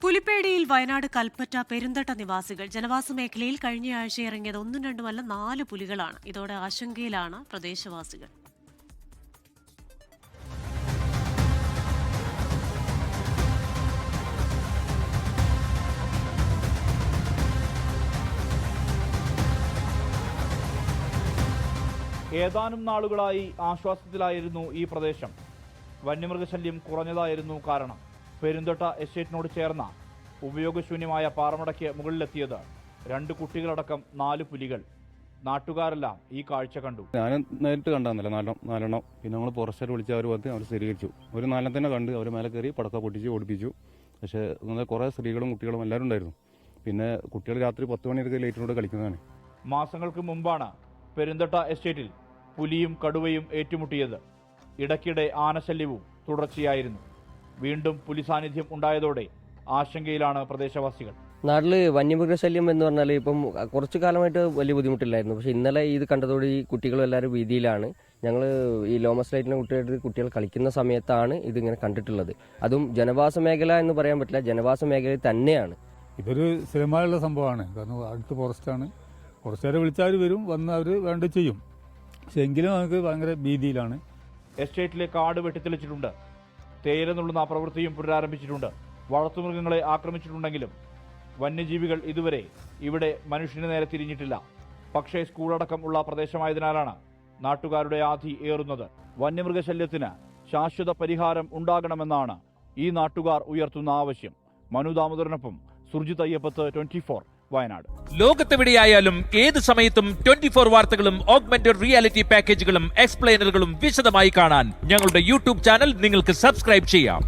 പുലിപ്പേടിയിൽ വയനാട് കൽപ്പറ്റ പെരുന്തട്ട നിവാസികൾ ജനവാസ മേഖലയിൽ കഴിഞ്ഞയാഴ്ച ഇറങ്ങിയത് 1-2 4 പുലികളാണ്. ഇതോടെ ആശങ്കയിലാണ് പ്രദേശവാസികൾ. ഏതാനും നാളുകളായി ആശ്വാസത്തിലായിരുന്നു ഈ പ്രദേശം. വന്യമൃഗശല്യം കുറഞ്ഞതായിരുന്നു കാരണം. പെരുന്തട്ട എസ്റ്റേറ്റിനോട് ചേർന്ന ഉപയോഗശൂന്യമായ പാറമടയ്ക്ക് മുകളിലെത്തിയത് 2 കുട്ടികളടക്കം 4 പുലികൾ. നാട്ടുകാരെല്ലാം ഈ കാഴ്ച കണ്ടു. ഞാൻ നേരിട്ട് കണ്ടാന്നില്ല, നാലെണ്ണം. പിന്നെ നമ്മൾ ഫോറസ്റ്റുകാർ വിളിച്ച് അവർ വന്ന് അവർ സ്ഥിരീകരിച്ചു. ഒരു 4 തന്നെ കണ്ട് അവർ മേലെ കയറി പടക്ക പൊട്ടിച്ച് ഓടിപ്പിച്ചു. പക്ഷേ കുറേ സ്ത്രീകളും കുട്ടികളും എല്ലാവരും ഉണ്ടായിരുന്നു. പിന്നെ കുട്ടികൾ രാത്രി 10 മണിയൊക്കെ ലൈറ്റിനോട് കളിക്കുന്നതാണ്. മാസങ്ങൾക്ക് മുമ്പാണ് പെരുന്തട്ട എസ്റ്റേറ്റിൽ പുലിയും കടുവയും ഏറ്റുമുട്ടിയത്. ഇടയ്ക്കിടെ ആനശല്യവും തുടർച്ചയായിരുന്നു. വീണ്ടും പുലി സാന്നിധ്യം ഉണ്ടായതോടെ ആശങ്കയിലാണ് പ്രദേശവാസികൾ. നാട്ടിൽ വന്യമൃഗശല്യം എന്ന് പറഞ്ഞാൽ ഇപ്പം കുറച്ചു കാലമായിട്ട് വലിയ ബുദ്ധിമുട്ടില്ലായിരുന്നു. പക്ഷേ ഇന്നലെ ഇത് കണ്ടതോടെ ഈ കുട്ടികളും എല്ലാവരും ഭീതിയിലാണ്. ഞങ്ങൾ ഈ ലോമസ് ലൈറ്റിനെ കുട്ടികൾ കളിക്കുന്ന സമയത്താണ് ഇതിങ്ങനെ കണ്ടിട്ടുള്ളത്. അതും ജനവാസ മേഖല എന്ന് പറയാൻ പറ്റില്ല, ജനവാസ മേഖലയിൽ തന്നെയാണ്. ഇതൊരു സ്ഥിരമായുള്ള സംഭവമാണ്. കാരണം അടുത്ത് ഫോറസ്റ്റാണ്. ഫോറസ്റ്റുകാരെ വിളിച്ചാൽ വരും, വന്ന് അവർ വേണ്ട ചെയ്യും. പക്ഷെ എങ്കിലും നമുക്ക് ഭയങ്കര ഭീതിയിലാണ്. എസ്റ്റേറ്റിലെ കാട് വെട്ടിത്തെളിച്ചിട്ടുണ്ട്. തേയില നുള്ളുന്ന പ്രവൃത്തിയും പുനരാരംഭിച്ചിട്ടുണ്ട്. വളർത്തുമൃഗങ്ങളെ ആക്രമിച്ചിട്ടുണ്ടെങ്കിലും വന്യജീവികൾ ഇതുവരെ ഇവിടെ മനുഷ്യന് നേരെ തിരിഞ്ഞിട്ടില്ല. പക്ഷേ സ്കൂളടക്കം ഉള്ള പ്രദേശമായതിനാലാണ് നാട്ടുകാരുടെ ആധി ഏറുന്നത്. വന്യമൃഗശല്യത്തിന് ശാശ്വത പരിഹാരം ഉണ്ടാകണമെന്നാണ് ഈ നാട്ടുകാർ ഉയർത്തുന്ന ആവശ്യം. മനു ദാമോദരനൊപ്പം സുർജിത് അയ്യപ്പത്ത്, 24 വയനാട്. ലോകത്തെവിടെയായാലും ഏത് സമയത്തും 24 വാർത്തകളും ഓഗ്മെന്റഡ് റിയാലിറ്റി പാക്കേജുകളും എക്സ്പ്ലെയിനറുകളും വിശദമായി കാണാൻ ഞങ്ങളുടെ യൂട്യൂബ് ചാനൽ നിങ്ങൾക്ക് സബ്സ്ക്രൈബ് ചെയ്യാം.